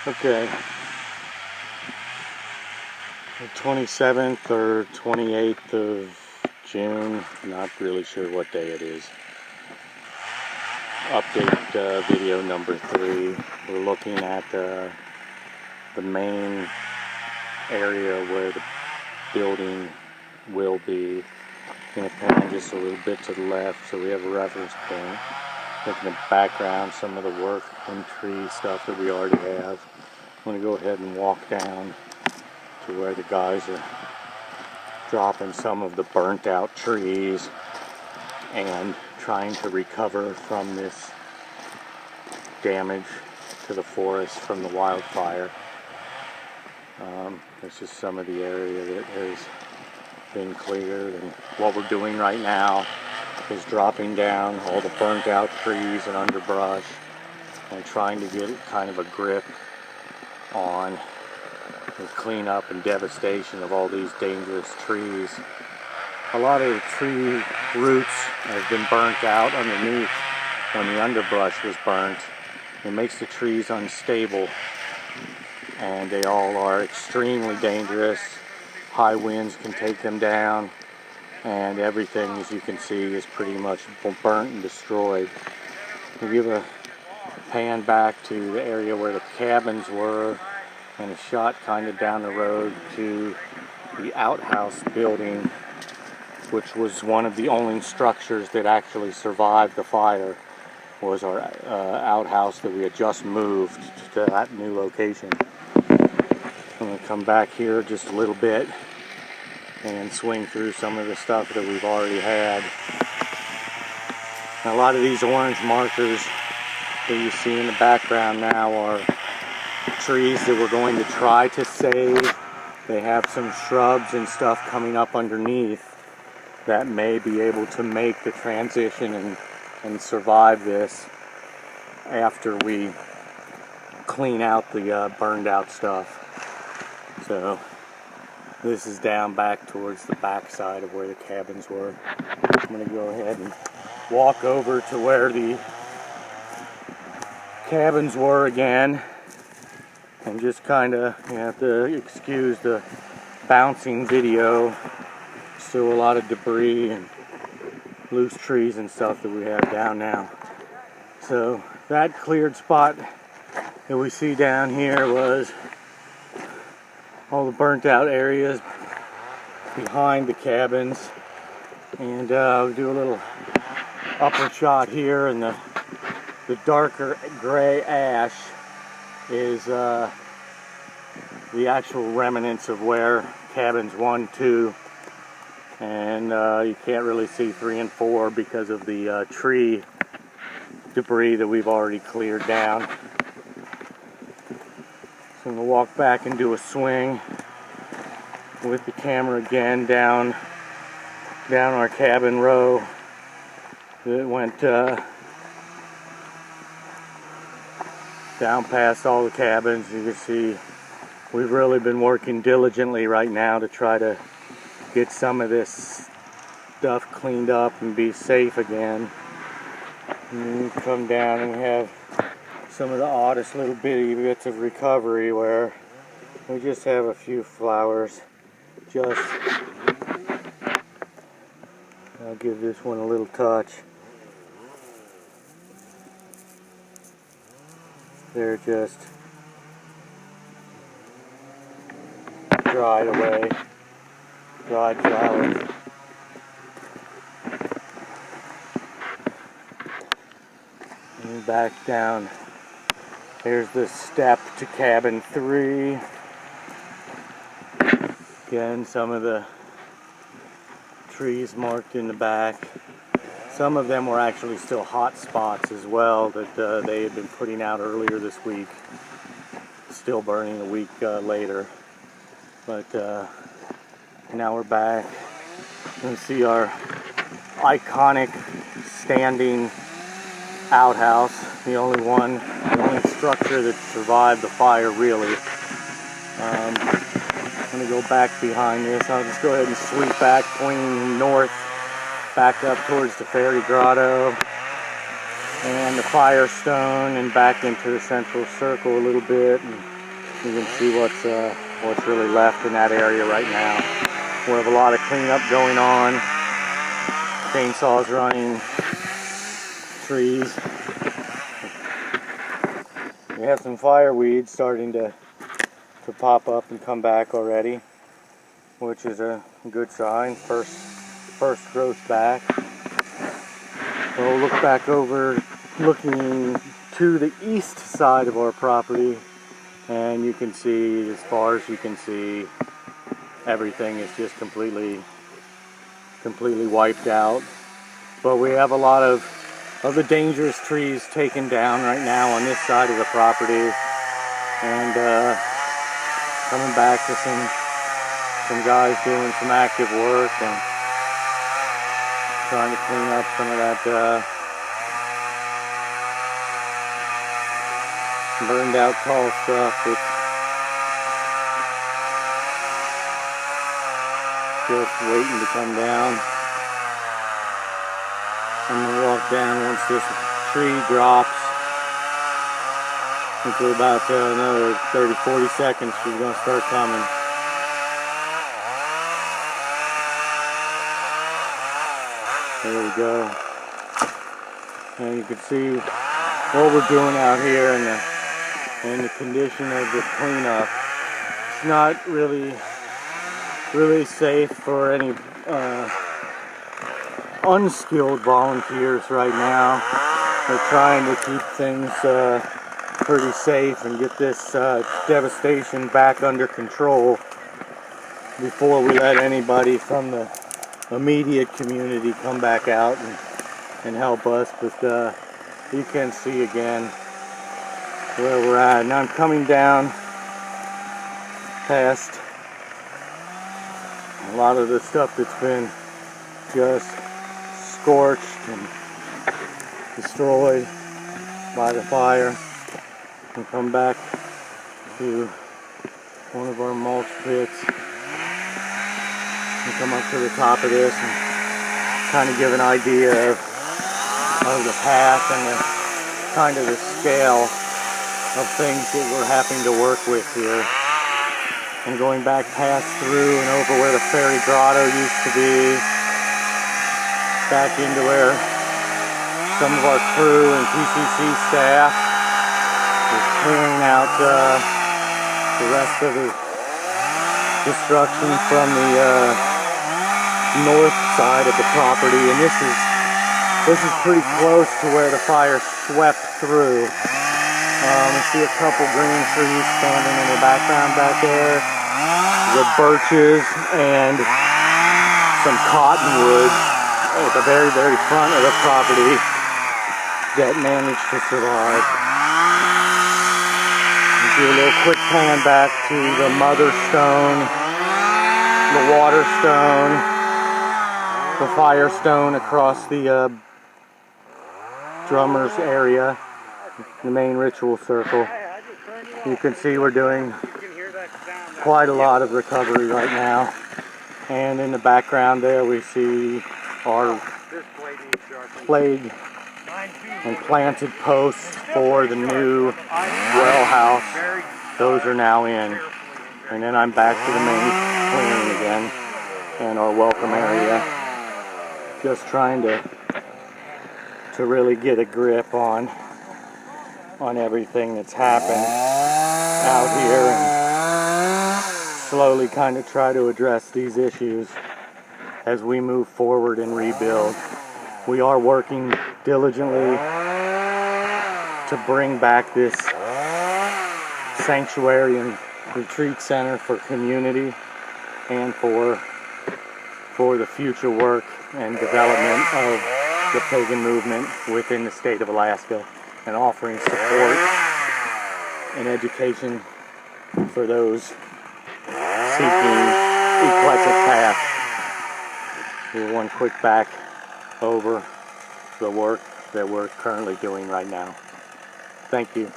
Okay, the 27th or 28th of June, not really sure what day it is. Update video number 3. We're looking at the main area where the building will be. I'm going to pan just a little bit to the left so we have a reference point. Looking at the background, some of the work and tree stuff that we already have. I'm going to go ahead and walk down to where the guys are dropping some of the burnt out trees and trying to recover from this damage to the forest from the wildfire. This is some of the area that has been cleared, and what we're doing right now is dropping down all the burnt out trees and underbrush and trying to get kind of a grip on the cleanup and devastation of all these dangerous trees. A lot of the tree roots have been burnt out underneath when the underbrush was burnt. It makes the trees unstable, and they all are extremely dangerous. High winds can take them down, and everything, as you can see, is pretty much burnt and destroyed. We'll give a pan back to the area where the cabins were, and a shot kind of down the road to the outhouse building, which was one of the only structures that actually survived the fire. Was our outhouse that we had just moved to that new location. I'm going to come back here just a little bit and swing through some of the stuff that we've already had. Now, a lot of these orange markers that you see in the background now are trees that we're going to try to save. They have some shrubs and stuff coming up underneath that may be able to make the transition and survive this after we clean out the burned out stuff. So this is down back towards the back side of where the cabins were. I'm going to go ahead and walk over to where the cabins were again, and just kind of, you have to excuse the bouncing video. Still a lot of debris and loose trees and stuff that we have down now. So that cleared spot that we see down here was all the burnt out areas behind the cabins, and I'll do a little upper shot here, and the darker gray ash is the actual remnants of where cabins 1, 2, and you can't really see 3 and 4 because of the tree debris that we've already cleared down. So I'm going to walk back and do a swing with the camera again down our cabin row that went down past all the cabins. You can see we've really been working diligently right now to try to get some of this stuff cleaned up and be safe again. And then we come down and we have some of the oddest little bitty bits of recovery where we just have a few flowers. I'll give this one a little touch. They're just dried away, dried flowers. And back down, here's the step to cabin 3. Again, some of the trees marked in the back. Some of them were actually still hot spots as well that they had been putting out earlier this week. Still burning a week later. But now we're back. You can see our iconic standing outhouse. The only structure that survived the fire, really. I'm going to go back behind this. I'll just go ahead and sweep back, pointing north, back up towards the Fairy Grotto and the Firestone, and back into the central circle a little bit. And You can see what's really left in that area right now. We have a lot of cleanup going on. Chainsaws running, trees. We have some fireweeds starting to pop up and come back already, which is a good sign. First growth back. We'll look back over, looking to the east side of our property, and you can see, as far as you can see, everything is just completely wiped out. But we have a lot of the dangerous trees taken down right now on this side of the property, and coming back to some guys doing some active work and trying to clean up some of that burned out tall stuff that's just waiting to come down. I'm going to walk down once this tree drops. I think we're about another 30-40 seconds she's going to start coming. There we go. And you can see what we're doing out here and the condition of the cleanup. It's not really safe for any unskilled volunteers right now. We're trying to keep things pretty safe and get this devastation back under control before we let anybody from the immediate community come back out and help us. But you can see again where we're at. Now I'm coming down past a lot of the stuff that's been just scorched and destroyed by the fire, and come back to one of our mulch pits and come up to the top of this and kind of give an idea of the path and the kind of the scale of things that we're having to work with here. And going back past through and over where the ferry grotto used to be, back into where some of our crew and PCC staff is clearing out the rest of the destruction from the north side of the property. And this is pretty close to where the fire swept through. We see a couple green trees standing in the background back there, the birches and some cottonwoods at the very front of the property that managed to survive. Do a little quick pan back to the mother stone, the water stone, the fire stone across the drummer's area, the main ritual circle. You can see we're doing quite a lot of recovery right now. And in the background there we see our flagged and planted posts for the new well house. Those are now in. And then I'm back to the main clearing again and our welcome area. Just trying to really get a grip on everything that's happened out here and slowly kind of try to address these issues as we move forward and rebuild. We are working diligently to bring back this sanctuary and retreat center for community and for the future work and development of the pagan movement within the state of Alaska, and offering support and education for those seeking eclectic paths. We're one quick back over the work that we're currently doing right now. Thank you.